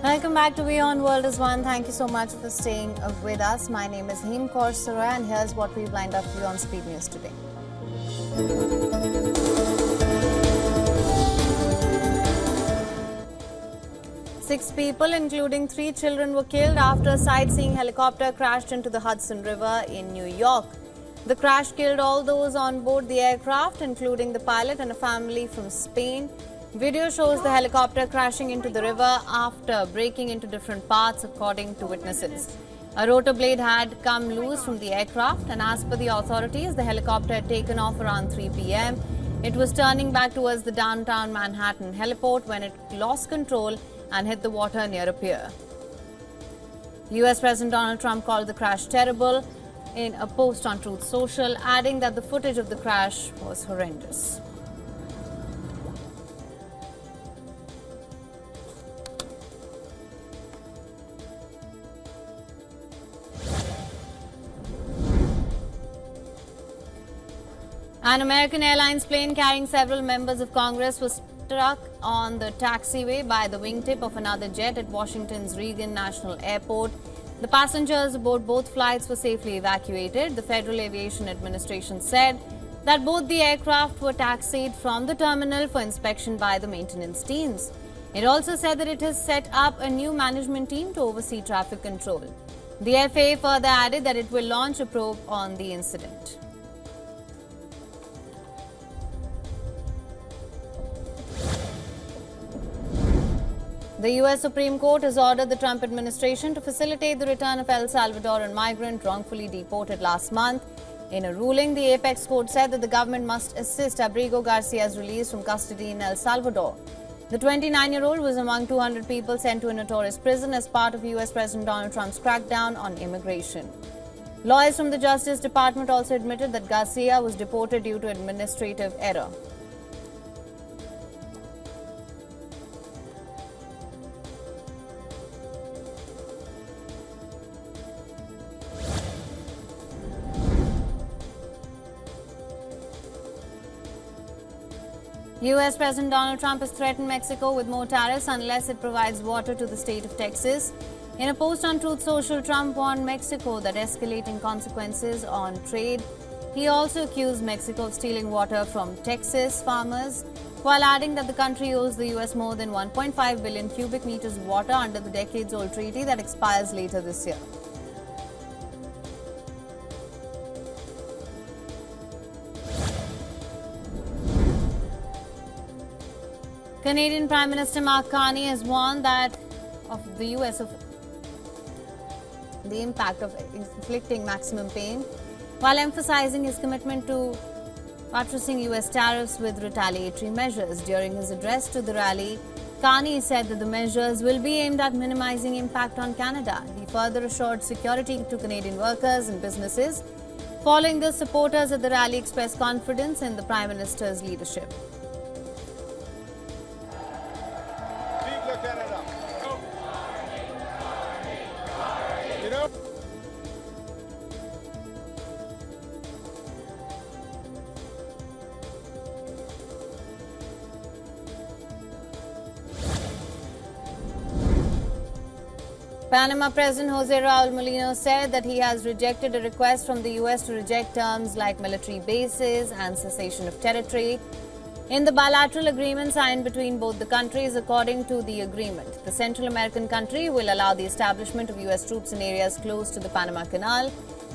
Welcome back to WION The World is One. Thank you so much for staying with us. My name is Him Kaur Saroy, and here's what we've lined up for you on Speednews today. 6 people, including 3 children, were killed after a sightseeing helicopter crashed into the Hudson River in New York. The crash killed all those on board the aircraft, including the pilot and a family from Spain. Video shows the helicopter crashing into the river after breaking into different parts, according to witnesses. A rotor blade had come loose from the aircraft, and as per the authorities, the helicopter had taken off around 3 p.m. It was turning back towards the downtown Manhattan heliport when it lost control and hit the water near a pier. US President Donald Trump called the crash terrible in a post on Truth Social, adding that the footage of the crash was horrendous. An American Airlines plane carrying several members of Congress was struck on the taxiway by the wingtip of another jet at Washington's Reagan National Airport. The passengers aboard both flights were safely evacuated. The Federal Aviation Administration said that both the aircraft were taxied from the terminal for inspection by the maintenance teams. It also said that it has set up a new management team to oversee traffic control. The FAA further added that it will launch a probe on the incident. The U.S. Supreme Court has ordered the Trump administration to facilitate the return of El Salvadoran migrant wrongfully deported last month. In a ruling, the apex court said that the government must assist Abrigo Garcia's release from custody in El Salvador. The 29-year-old was among 200 people sent to a notorious prison as part of U.S. President Donald Trump's crackdown on immigration. Lawyers from the Justice Department also admitted that Garcia was deported due to administrative error. U.S. President Donald Trump has threatened Mexico with more tariffs unless it provides water to the state of Texas. In a post on Truth Social, Trump warned Mexico that escalating consequences on trade. He also accused Mexico of stealing water from Texas farmers, while adding that the country owes the U.S. more than 1.5 billion cubic meters of water under the decades-old treaty that expires later this year. Canadian Prime Minister Mark Carney has warned that of the U.S. of the impact of inflicting maximum pain, while emphasizing his commitment to buttressing U.S. tariffs with retaliatory measures. During his address to the rally, Carney said that the measures will be aimed at minimizing impact on Canada. He further assured security to Canadian workers and businesses. Following this, supporters at the rally expressed confidence in the Prime Minister's leadership. Panama President Jose Raul Mulino said that he has rejected a request from the U.S. to reject terms like military bases and cessation of territory in the bilateral agreement signed between both the countries. According to the agreement, the Central American country will allow the establishment of U.S. troops in areas close to the Panama Canal.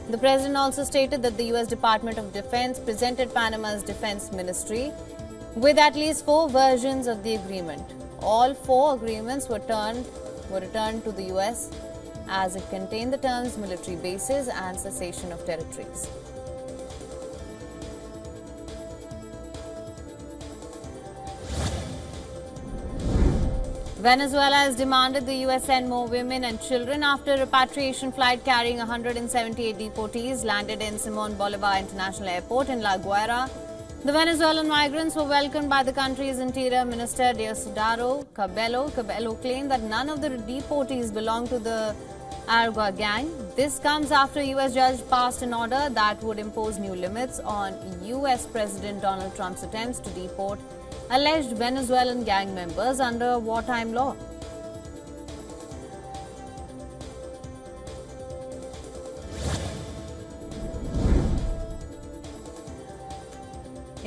The president also stated that the U.S. Department of Defense presented Panama's Defense Ministry with at least 4 versions of the agreement. All 4 agreements were returned to the U.S. as it contained the terms military bases and cessation of territories. Venezuela has demanded the U.S. send more women and children after a repatriation flight carrying 178 deportees landed in Simon Bolivar International Airport in La Guaira. The Venezuelan migrants were welcomed by the country's Interior Minister Diosdado Cabello. Cabello claimed that none of the deportees belong to the Aragua gang. This comes after a U.S. judge passed an order that would impose new limits on U.S. President Donald Trump's attempts to deport alleged Venezuelan gang members under wartime law.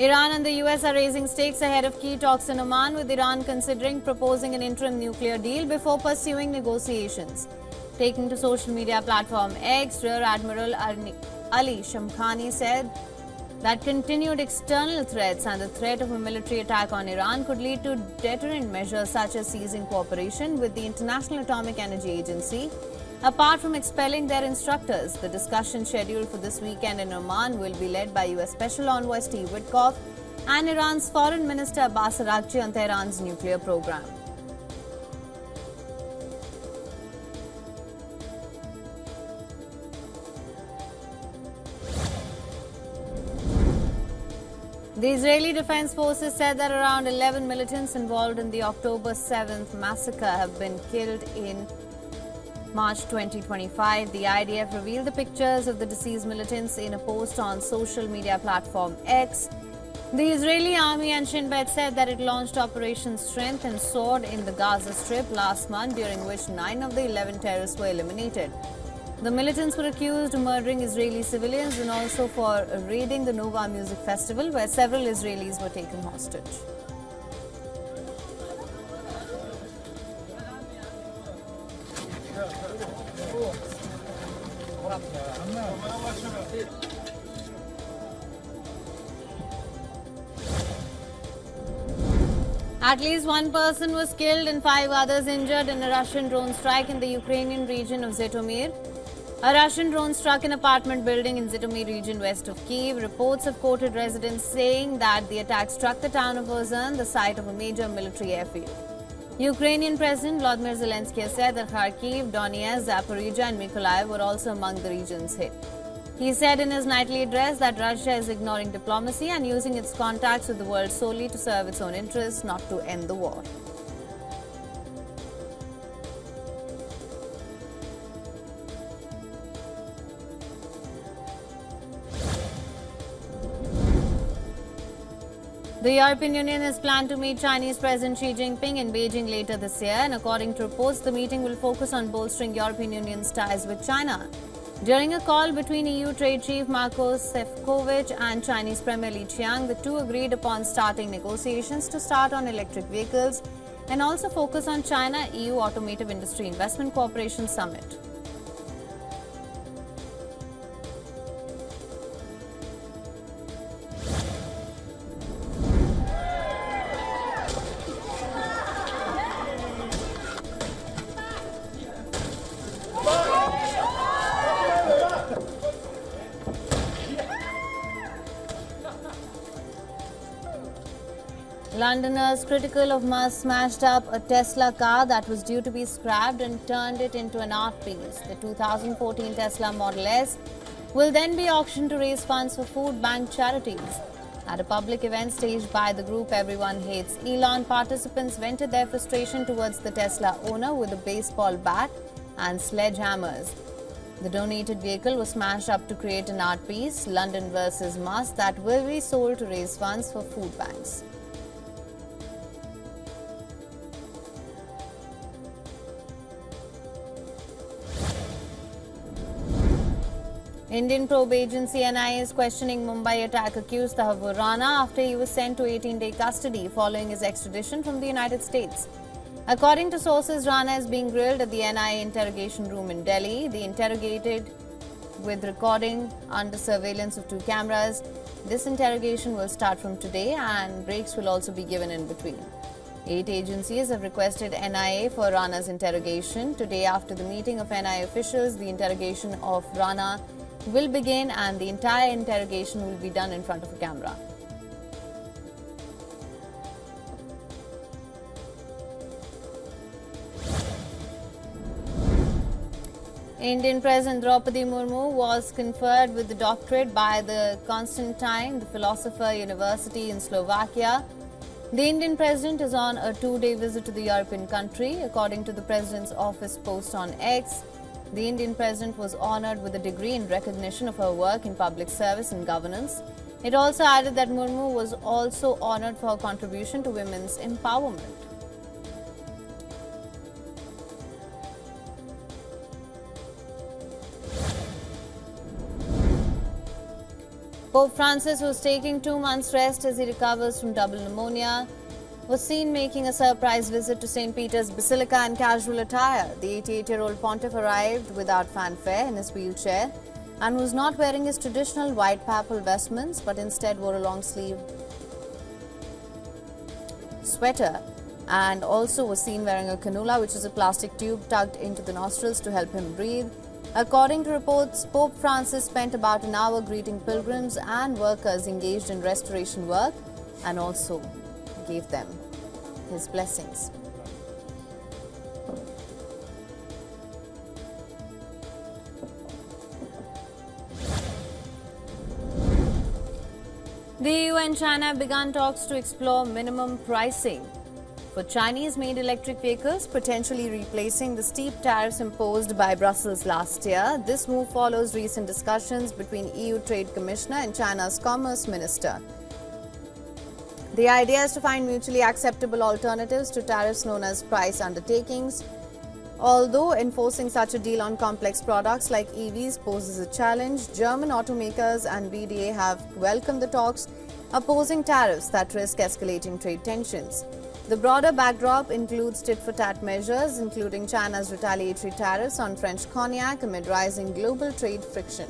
Iran and the US are raising stakes ahead of key talks in Oman, with Iran considering proposing an interim nuclear deal before pursuing negotiations. Taking to social media platform X, Rear Admiral Ali Shamkhani said that continued external threats and the threat of a military attack on Iran could lead to deterrent measures such as ceasing cooperation with the International Atomic Energy Agency. Apart from expelling their instructors, the discussion scheduled for this weekend in Oman will be led by US Special Envoy Steve Witkoff and Iran's Foreign Minister Abbas Araghchi on Tehran's nuclear program. The Israeli Defense Forces said that around 11 militants involved in the October 7th massacre have been killed in March 2025. The IDF revealed the pictures of the deceased militants in a post on social media platform X. The Israeli Army and Shin Bet said that it launched Operation Strength and Sword in the Gaza Strip last month, during which 9 of the 11 terrorists were eliminated. The militants were accused of murdering Israeli civilians and also for raiding the Nova Music Festival, where several Israelis were taken hostage. At least one person was killed and 5 others injured in a Russian drone strike in the Ukrainian region of Zhytomyr. A Russian drone struck an apartment building in Zhytomyr region west of Kyiv. Reports have quoted residents saying that the attack struck the town of Ozern, the site of a major military airfield. Ukrainian President Volodymyr Zelensky has said that Kharkiv, Donetsk, Zaporizhia and Mykolaiv were also among the regions hit. He said in his nightly address that Russia is ignoring diplomacy and using its contacts with the world solely to serve its own interests, not to end the war. The European Union is planned to meet Chinese President Xi Jinping in Beijing later this year, and according to reports, the meeting will focus on bolstering European Union's ties with China. During a call between EU Trade Chief Marko Sefcovic and Chinese Premier Li Qiang, the two agreed upon starting negotiations to start on electric vehicles and also focus on China-EU Automotive Industry Investment Cooperation Summit. Londoners critical of Musk smashed up a Tesla car that was due to be scrapped and turned it into an art piece. The 2014 Tesla Model S will then be auctioned to raise funds for food bank charities. At a public event staged by the group Everyone Hates Elon, participants vented their frustration towards the Tesla owner with a baseball bat and sledgehammers. The donated vehicle was smashed up to create an art piece, London vs. Musk, that will be sold to raise funds for food banks. Indian probe agency NIA is questioning Mumbai attack accused Tariff Rana after he was sent to 18-day custody following his extradition from the United States. According to sources, Rana is being grilled at the NIA interrogation room in Delhi. The interrogated with recording under surveillance of 2 cameras. This interrogation will start from today and breaks will also be given in between. 8 agencies have requested NIA for Rana's interrogation. Today, after the meeting of NIA officials, the interrogation of Rana will begin and the entire interrogation will be done in front of a camera. Indian President Deportee Murmu was conferred with the doctorate by the Constantine, the Philosopher University in Slovakia. The Indian President is on a 2-day visit to the European country. According to the President's office post on X, the Indian President was honored with a degree in recognition of her work in public service and governance. It also added that Murmu was also honored for her contribution to women's empowerment. Pope Francis, who's taking 2 months rest as he recovers from double pneumonia, was seen making a surprise visit to St. Peter's Basilica in casual attire. The 88-year-old pontiff arrived without fanfare in his wheelchair and was not wearing his traditional white papal vestments, but instead wore a long-sleeved sweater and also was seen wearing a cannula, which is a plastic tube tucked into the nostrils to help him breathe. According to reports, Pope Francis spent about an hour greeting pilgrims and workers engaged in restoration work and also gave them his blessings. The EU and China have begun talks to explore minimum pricing for Chinese-made electric vehicles, potentially replacing the steep tariffs imposed by Brussels last year. This move follows recent discussions between EU Trade Commissioner and China's Commerce Minister. The idea is to find mutually acceptable alternatives to tariffs known as price undertakings. Although enforcing such a deal on complex products like EVs poses a challenge, German automakers and BDA have welcomed the talks, opposing tariffs that risk escalating trade tensions. The broader backdrop includes tit-for-tat measures, including China's retaliatory tariffs on French cognac amid rising global trade friction.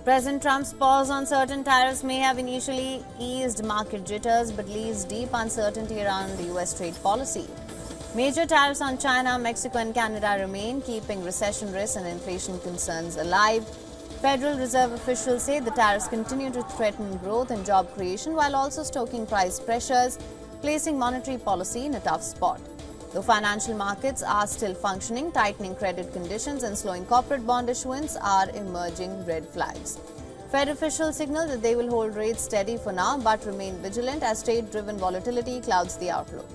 President Trump's pause on certain tariffs may have initially eased market jitters, but leaves deep uncertainty around the U.S. trade policy. Major tariffs on China, Mexico and Canada remain, keeping recession risks and inflation concerns alive. Federal Reserve officials say the tariffs continue to threaten growth and job creation while also stoking price pressures, placing monetary policy in a tough spot. Though financial markets are still functioning, tightening credit conditions and slowing corporate bond issuance are emerging red flags. Fed officials signal that they will hold rates steady for now but remain vigilant as trade-driven volatility clouds the outlook.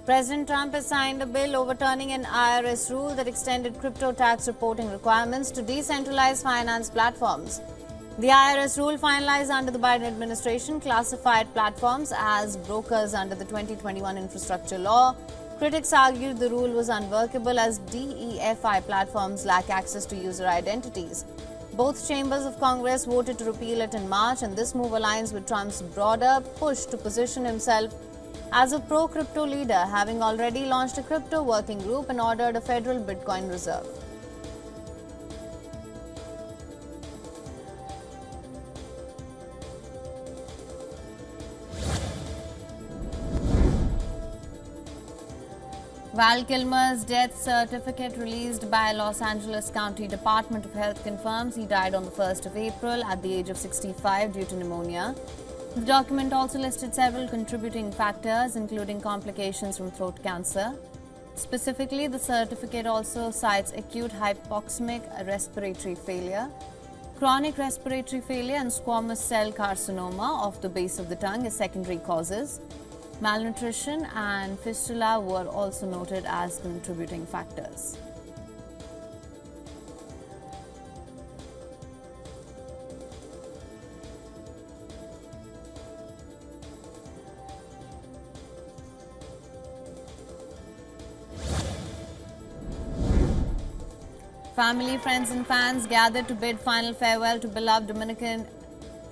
President Trump has signed a bill overturning an IRS rule that extended crypto tax reporting requirements to decentralized finance platforms. The IRS rule, finalized under the Biden administration, classified platforms as brokers under the 2021 infrastructure law. Critics argued the rule was unworkable as DEFI platforms lack access to user identities. Both chambers of Congress voted to repeal it in March, and this move aligns with Trump's broader push to position himself as a pro-crypto leader, having already launched a crypto working group and ordered a federal Bitcoin reserve. Val Kilmer's death certificate released by Los Angeles County Department of Health confirms he died on the 1st of April at the age of 65 due to pneumonia. The document also listed several contributing factors, including complications from throat cancer. Specifically, the certificate also cites acute hypoxemic respiratory failure, chronic respiratory failure, and squamous cell carcinoma of the base of the tongue as secondary causes. Malnutrition and fistula were also noted as contributing factors. Family, friends and fans gathered to bid final farewell to beloved Dominican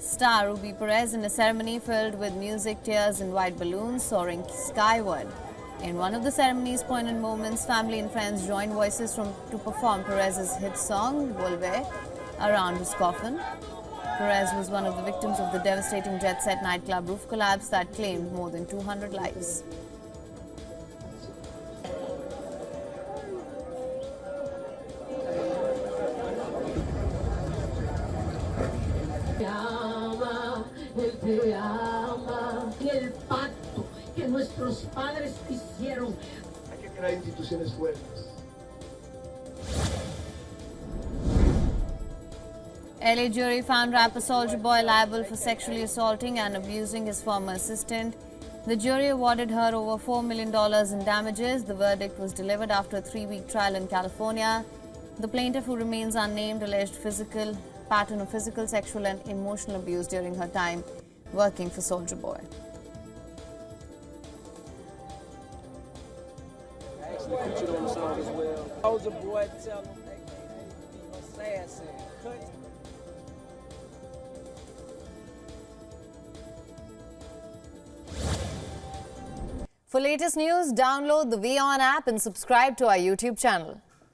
star Ruby Perez in a ceremony filled with music, tears and white balloons soaring skyward. In one of the ceremony's poignant moments, family and friends joined voices to perform Perez's hit song, Volve, around his coffin. Perez was one of the victims of the devastating Jet Set nightclub roof collapse that claimed more than 200 lives. Te ama, y el pacto que nuestros padres hicieron. Hay que crear instituciones fuertes. LA jury found rapper Soulja Boy liable for sexually assaulting and abusing his former assistant. The jury awarded her over $4 million in damages. The verdict was delivered after a 3-week trial in California. The plaintiff, who remains unnamed, alleged pattern of physical, sexual and emotional abuse during her time working for Soulja Boy. I actually featured on the song as well. Soulja Boy, tell him, sad saying, cut. For latest news, download the WION app and subscribe to our YouTube channel.